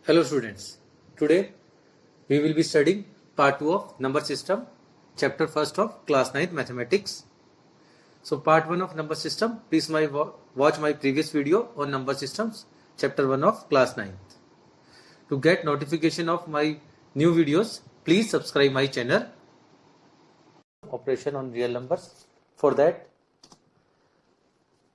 Hello students, today we will be studying part 2 of number system, chapter 1st of class 9th mathematics. So part 1 of number system, please watch my previous video on number systems, chapter 1 of class 9th. To get notification of my new videos, please subscribe my channel. Operation on real numbers. For that,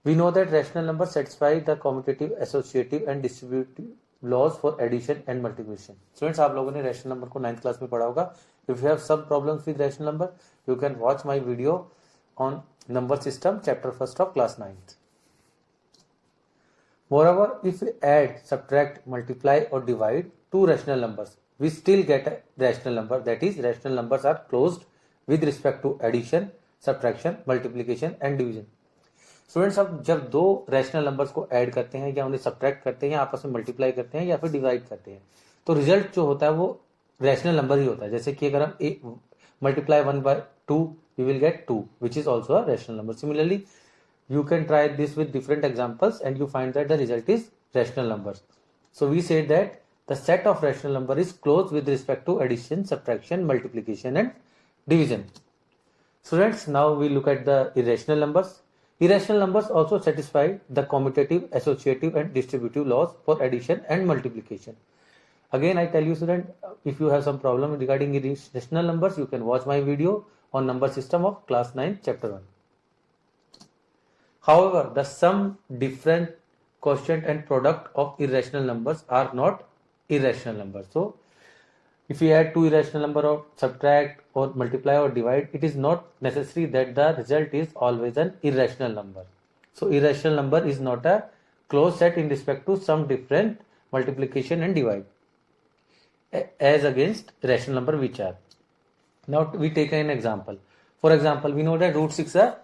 we know that rational numbers satisfy the commutative, associative and distributive laws for addition and multiplication. Students, आप लोगों ने rational number को 9th class में पढ़ा होगा. If you have some problems with rational number, you can watch my video on number system, chapter 1st of class 9th. Moreover, if we add, subtract, multiply or divide two rational numbers, we still get a rational number. That is, rational numbers are closed with respect to addition, subtraction, multiplication and division. Students, अब जब दो rational numbers को add करते हैं या उन्हें subtract करते हैं या आपस में मल्टीप्लाई करते हैं या फिर डिवाइड करते हैं, तो रिजल्ट जो होता है वो रैशनल नंबर ही होता है. जैसे कि अगर हम multiply 1 by 2, we will get 2 which is also a rational number. Similarly you can try this with different examples and you find that the result is rational numbers. So we say that the set of rational number is closed with respect to addition, subtraction, multiplication and division. Students, now we look at the irrational numbers. Irrational numbers also satisfy the commutative, associative and distributive laws for addition and multiplication. Again, I tell you student, if you have some problem regarding irrational numbers, you can watch my video on number system of class 9 chapter 1. However, the sum, difference, quotient and product of irrational numbers are not irrational numbers. So, if you add two irrational number or subtract or multiply or divide, it is not necessary that the result is always an irrational number. So, irrational number is not a closed set in respect to sum, difference, multiplication and divide as against rational number which are. Now, we take an example. For example, we know that root 6 is a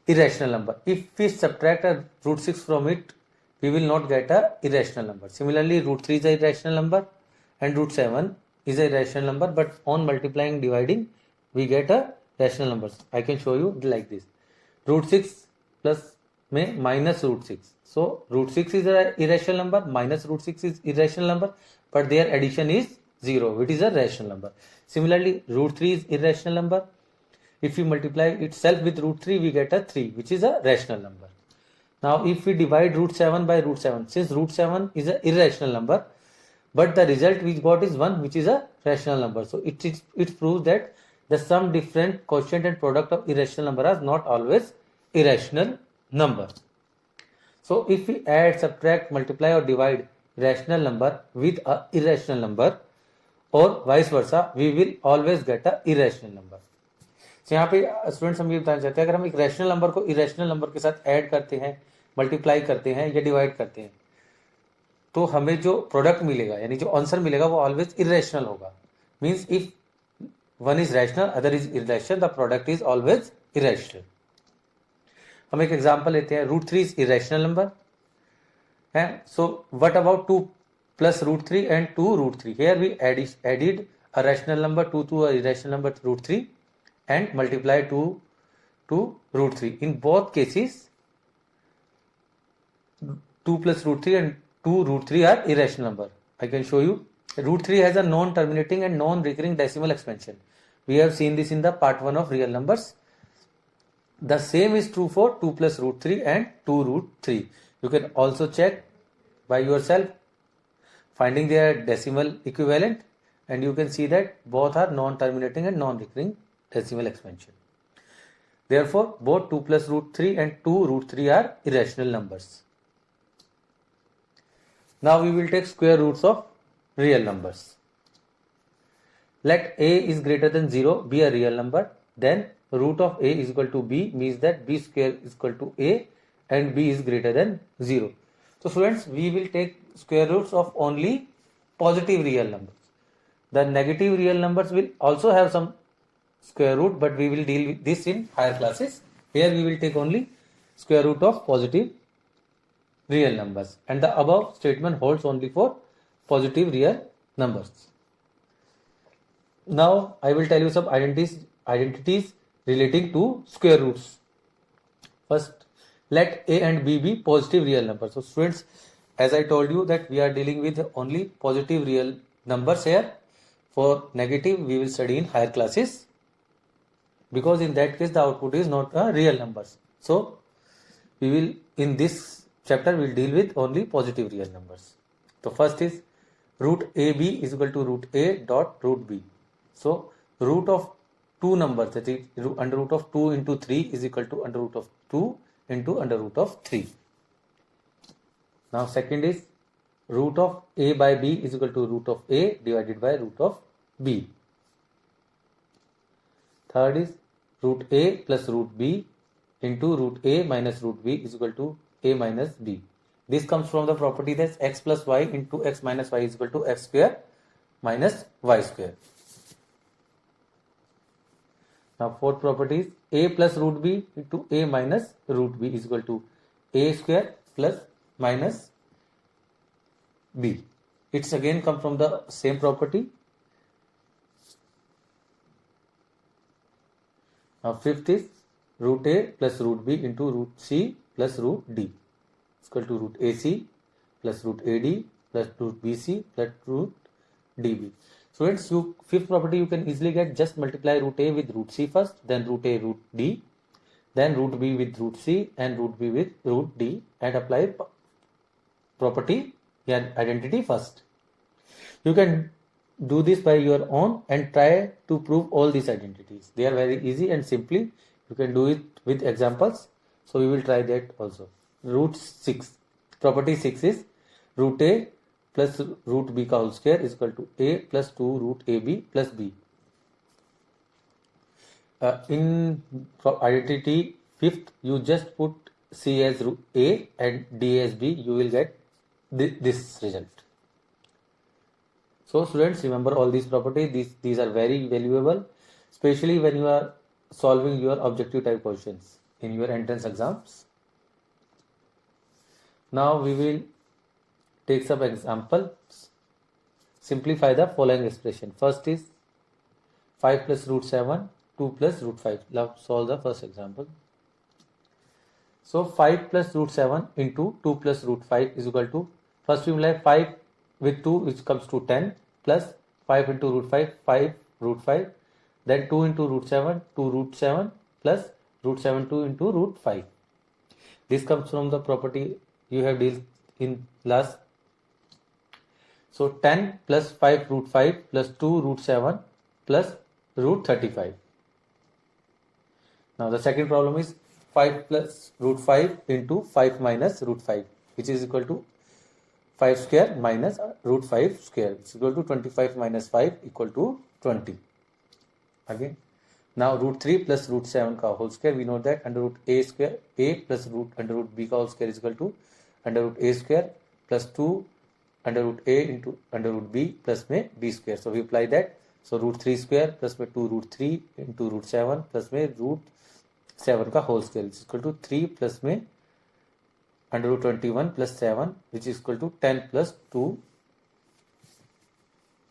irrational number. If we subtract a root 6 from it, we will not get a irrational number. Similarly, root 3 is a irrational number and root 7 is a rational number, but on multiplying, dividing, we get a rational number. I can show you like this. Root 6 plus minus root 6. So, root 6 is a irrational number, minus root 6 is irrational number, but their addition is 0, which is a rational number. Similarly, root 3 is irrational number. If we multiply itself with root 3, we get a 3, which is a rational number. Now, if we divide root 7 by root 7, since root 7 is an irrational number, but the result we got is 1, which is a rational number. So, it proves that the sum, difference, quotient and product of irrational number are not always irrational number. So, if we add, subtract, multiply or divide rational number with a irrational number or vice versa, we will always get a irrational number. तो यहाँ पे students हम ये बताना चाहते हैं, अगर हम एक रैशनल नंबर को इरेशनल नंबर के साथ ऐड करते हैं, मल्टीप्लाई करते हैं या डिवाइड करते हैं, तो हमें जो प्रोडक्ट मिलेगा यानी जो आंसर मिलेगा वो ऑलवेज इरेशनल होगा. Means if one is rational, other is irrational, the product is always irrational. हम एक एग्जांपल लेते हैं. रूट 3 इज इरेशनल नंबर है. So what about 2 plus root 3 and 2 root 3. Here we added a rational number 2 to a irrational number root 3 and multiply 2 to root 3. In both cases, 2 plus root 3 and 2 root 3 are irrational number. I can show you. Root 3 has a non-terminating and non-recurring decimal expansion. We have seen this in the part 1 of real numbers. The same is true for 2 plus root 3 and 2 root 3. You can also check by yourself, finding their decimal equivalent, and you can see that both are non-terminating and non-recurring decimal expansion. Therefore, both 2 plus root 3 and 2 root 3 are irrational numbers. Now we will take square roots of real numbers. Let a is greater than 0 be a real number, then root of a is equal to b means that b square is equal to a and b is greater than 0. So students, we will take square roots of only positive real numbers. The negative real numbers will also have some square root, but we will deal with this in higher classes. Here we will take only square root of positive real numbers, and the above statement holds only for positive real numbers. Now I will tell you some identities relating to square roots. First, let a and b be positive real numbers. So students, as I told you that we are dealing with only positive real numbers here. For negative, we will study in higher classes, because in that case the output is not a real numbers. So we will, in this chapter, we will deal with only positive real numbers. So first is root AB is equal to root A dot root B. So root of two numbers, that is under root of 2 into 3 is equal to under root of 2 into under root of 3. Now second is root of A by B is equal to root of A divided by root of B. Third is root A plus root B into root A minus root B is equal to A minus B. This comes from the property that x plus y into x minus y is equal to x square minus y square. Now fourth property is A plus root B into A minus root B is equal to A square plus minus B. It's again come from the same property. Now fifth is root A plus root B into root C plus root D is equal to root AC plus root AD plus root BC plus root DB. Students, fifth property you can easily get. Just multiply root A with root C first, then root A root D, then root B with root C and root B with root D, and apply property identity first. You can do this by your own and try to prove all these identities. They are very easy and simply you can do it with examples. So we will try that also. Root 6. Property 6 is root A plus root B ka whole square is equal to A plus 2 root AB plus B. In identity fifth, you just put C as root A and D as B. You will get this result. So students, remember all these properties. These are very valuable, especially when you are solving your objective type questions in your entrance exams. Now we will take some examples. Simplify the following expression. First is 5 plus root 7, 2 plus root 5. Now solve the first example. So 5 plus root 7 into 2 plus root 5 is equal to, first we will have 5 with 2 which comes to 10 plus 5 into root 5, 5 root 5, then 2 into root 7, 2 root 7 plus root 7 2 into root 5. This comes from the property you have dealt in last. So 10 plus 5 root 5 plus 2 root 7 plus root 35. Now the second problem is 5 plus root 5 into 5 minus root 5, which is equal to 5 square minus root 5 square. It's equal to 25 minus 5 equal to 20. Again, now root 3 plus root 7 ka whole square. We know that under root A square, A plus root under root B ka whole square is equal to under root A square plus 2 under root A into under root B plus में B square. So we apply that. So root 3 square plus में 2 root 3 into root 7 plus में root 7 का whole square is equal to 3 plus में under root 21 plus 7 which is equal to 10 plus 2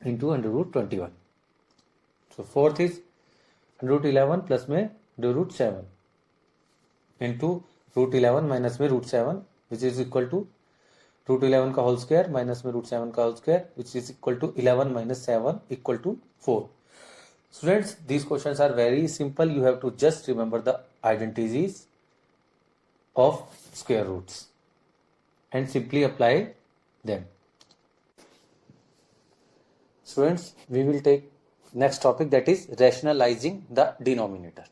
into under root 21. So fourth is under root 11 plus में under root 7 into root 11 minus में root 7 which is equal to root 11 का whole square minus में root 7 का whole square which is equal to 11 minus 7 equal to 4. Students, these questions are very simple. You have to just remember the identities of square roots and simply apply them. Students, we will take next topic, that is rationalizing the denominator.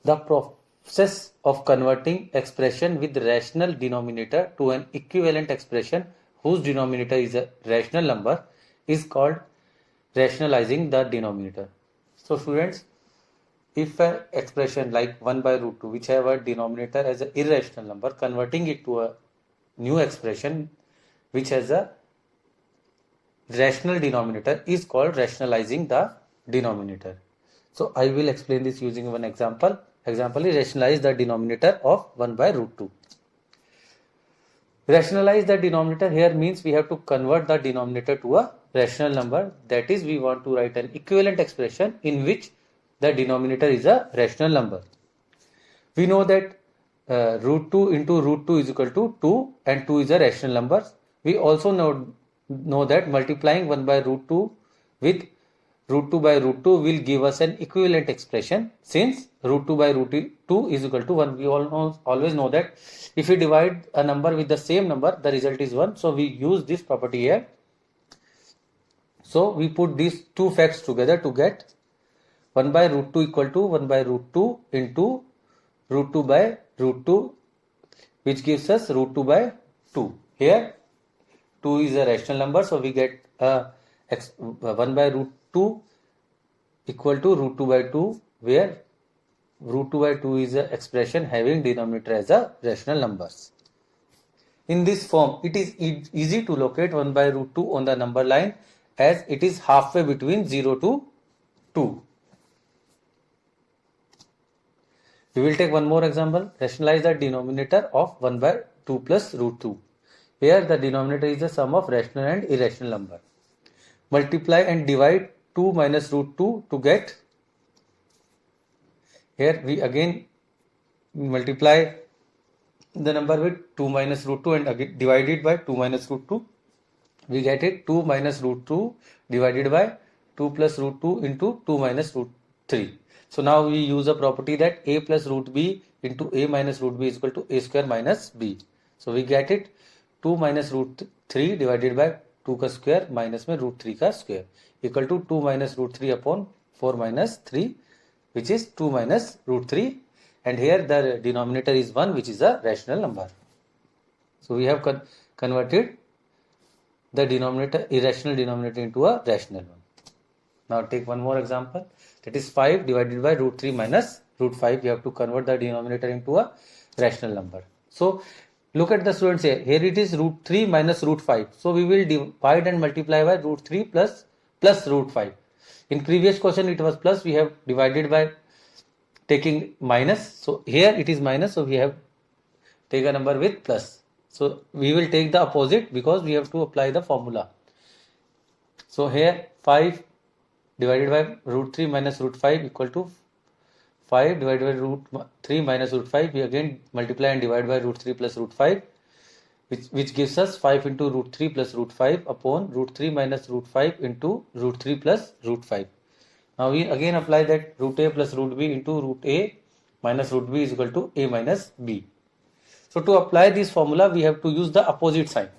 The process of converting expression with rational denominator to an equivalent expression whose denominator is a rational number is called rationalizing the denominator. So students, if an expression like 1 by root 2 which have a denominator as an irrational number, converting it to a new expression which has a rational denominator is called rationalizing the denominator. So I will explain this using one example. Example is rationalize the denominator of 1 by root 2. Rationalize the denominator here means we have to convert the denominator to a rational number. That is, we want to write an equivalent expression in which the denominator is a rational number. We know that root 2 into root 2 is equal to 2 and 2 is a rational number. We also know that multiplying 1 by root 2 with root 2 by root 2 will give us an equivalent expression. Since root 2 by root 2 is equal to 1, we always know that if we divide a number with the same number, the result is 1. So we use this property here. So we put these two facts together to get 1 by root 2 equal to 1 by root 2 into root 2 by root 2, which gives us root 2 by 2. Here 2 is a rational number, so we get 1 by root 2 equal to root 2 by 2, where root 2 by 2 is an expression having denominator as a rational numbers. In this form, it is easy to locate 1 by root 2 on the number line, as it is halfway between 0 to 2. We will take one more example. Rationalize the denominator of 1 by 2 plus root 2. Here the denominator is the sum of rational and irrational number. Multiply and divide 2 minus root 2 to get. Here we again multiply the number with 2 minus root 2 and again divide it by 2 minus root 2. We get it 2 minus root 2 divided by 2 plus root 2 into 2 minus root 3. So now we use a property that a plus root b into a minus root b is equal to a square minus b. So we get it 2 minus root 3 divided by 2 का square minus में root 3 का square equal to 2 minus root 3 upon 4 minus 3, which is 2 minus root 3, and here the denominator is 1, which is a rational number. So we have converted the denominator, irrational denominator, into a rational one. Now take one more example, that is 5 divided by root 3 minus root 5. You have to convert the denominator into a rational number. So look at the students here. Here it is root 3 minus root 5. So we will divide and multiply by root 3 plus root 5. In previous question it was plus, we have divided by taking minus. So here it is minus, so we have take a number with plus. So we will take the opposite because we have to apply the formula. So here 5 divided by root 3 minus root 5 equal to 5 divided by root 3 minus root 5. We again multiply and divide by root 3 plus root 5, which gives us 5 into root 3 plus root 5 upon root 3 minus root 5 into root 3 plus root 5. Now we again apply that root a plus root b into root a minus root b is equal to a minus b. So to apply this formula, we have to use the opposite sign.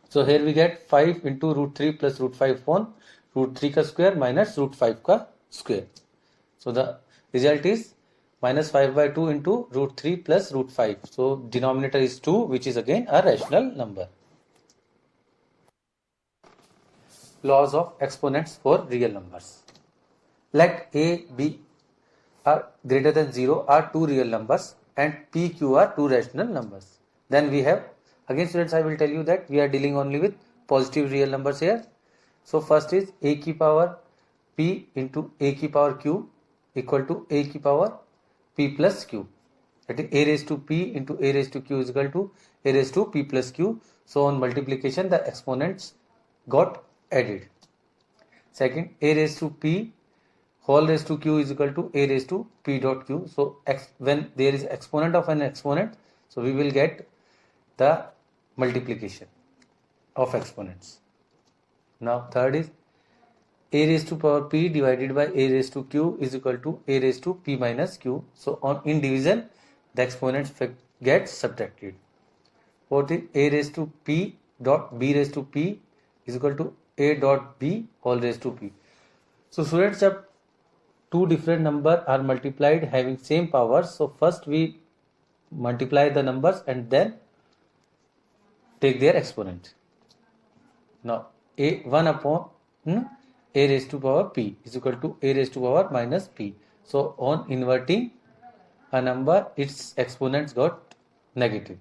So here we get 5 into root 3 plus root 5 upon root 3 का square minus root 5 का square. So the result is minus 5 by 2 into root 3 plus root 5. So denominator is 2, which is again a rational number. Laws of exponents for real numbers. Let a, b are greater than 0 are two real numbers and p, q are two rational numbers. Then we have, again students, I will tell you that we are dealing only with positive real numbers here. So first is a की power p into a की power q equal to a की power p plus q. That is a raised to p into a raised to q is equal to a raised to p plus q. So on multiplication the exponents got added. Second, a raised to p whole raised to q is equal to a raised to p dot q. So when there is exponent of an exponent, so we will get the multiplication of exponents. Now third is a raised to power p divided by a raised to q is equal to a raised to p minus q. So in division the exponents get subtracted. Fourth is a raised to p dot b raised to p is equal to a dot b whole raised to p. So students, जब two different numbers are multiplied having same powers, so first we multiply the numbers and then take their exponent. Now a1 upon a raised to power p is equal to a raised to power minus p. So on inverting a number, its exponents got negative.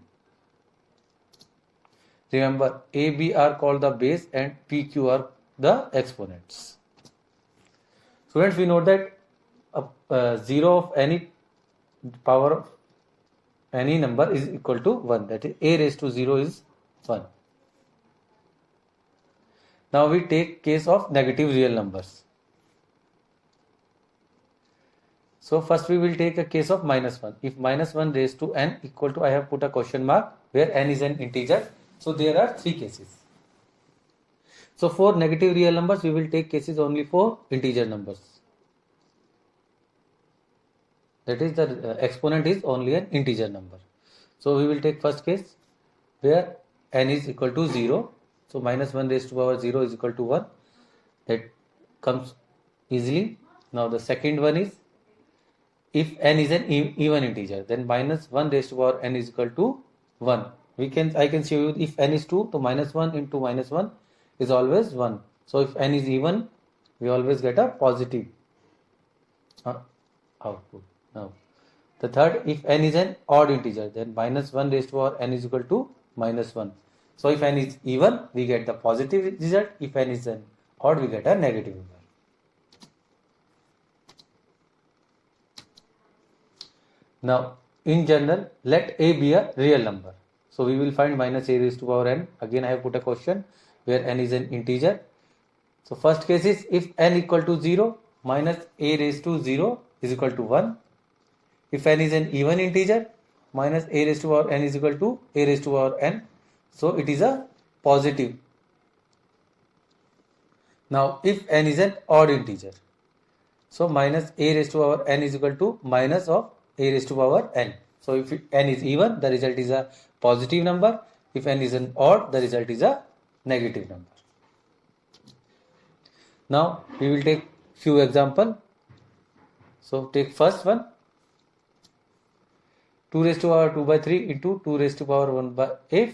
Remember, a, b are called the base and p, q are the exponents. Students, we know that 0 of any power of any number is equal to 1. That is a raised to 0 is 1. Now we take case of negative real numbers. So first we will take a case of -1. If -1 raised to n equal to, I have put a question mark where n is an integer. So there are 3 cases. So for negative real numbers, we will take cases only for integer numbers. That is, the exponent is only an integer number. So we will take first case where n is equal to 0. So -1 raised to power 0 is equal to 1. That comes easily. Now the second one is, if n is an even integer, then -1 raised to power n is equal to 1. I can show you, if n is 2, so -1 into -1 is always 1. So if n is even, we always get a positive output. Now the third, if n is an odd integer, then -1 raised to power n is equal to -1. So if n is even, we get the positive result. If n is an odd, we get a negative result. Now, in general, let a be a real number. So we will find -a raised to power n. Again, I have put a question where n is an integer. So first case is, if n equal to 0, -a raised to 0 is equal to 1. If n is an even integer, -a raised to power n is equal to a raised to power n. So it is a positive. Now if n is an odd integer, so -a raised to power n is equal to minus of a raised to power n. So if n is even, the result is a positive number. If n is an odd, the result is a negative number. Now we will take few example. So take first one, 2 raised to power 2 by 3 into 2 raised to power 1 by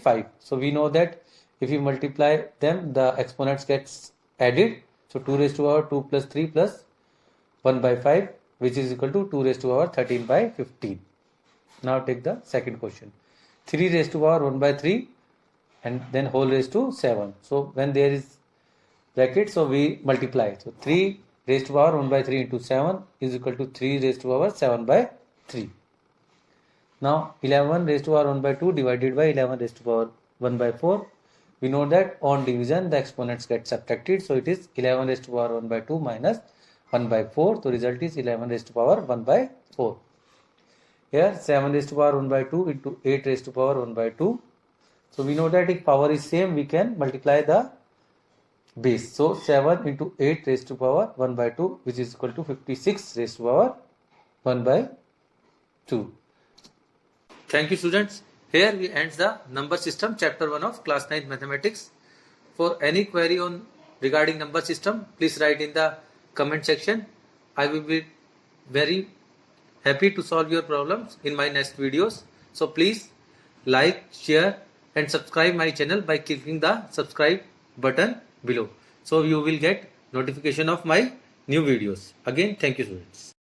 5. So we know that if you multiply them, the exponents gets added. So 2 raised to power 2 plus 3 plus 1 by 5, which is equal to 2 raised to power 13 by 15. Now take the second question. 3 raised to power 1 by 3 and then whole raised to 7. So when there is bracket, so we multiply. So 3 raised to power 1 by 3 into 7 is equal to 3 raised to power 7 by 3. Now 11 raised to power 1 by 2 divided by 11 raised to power 1 by 4. We know that on division the exponents get subtracted. So it is 11 raised to power 1 by 2 minus 1 by 4. So result is 11 raised to power 1 by 4. Here 7 raised to power 1 by 2 into 8 raised to power 1 by 2. So we know that if power is same, we can multiply the base. So 7 into 8 raised to power 1 by 2, which is equal to 56 raised to power 1 by 2. Thank you, students. Here we end the number system chapter 1 of class 9 mathematics. For any query on regarding number system, please write in the comment section. I will be very happy to solve your problems in my next videos. So please like, share and subscribe my channel by clicking the subscribe button below. So you will get notification of my new videos. Again, thank you, students.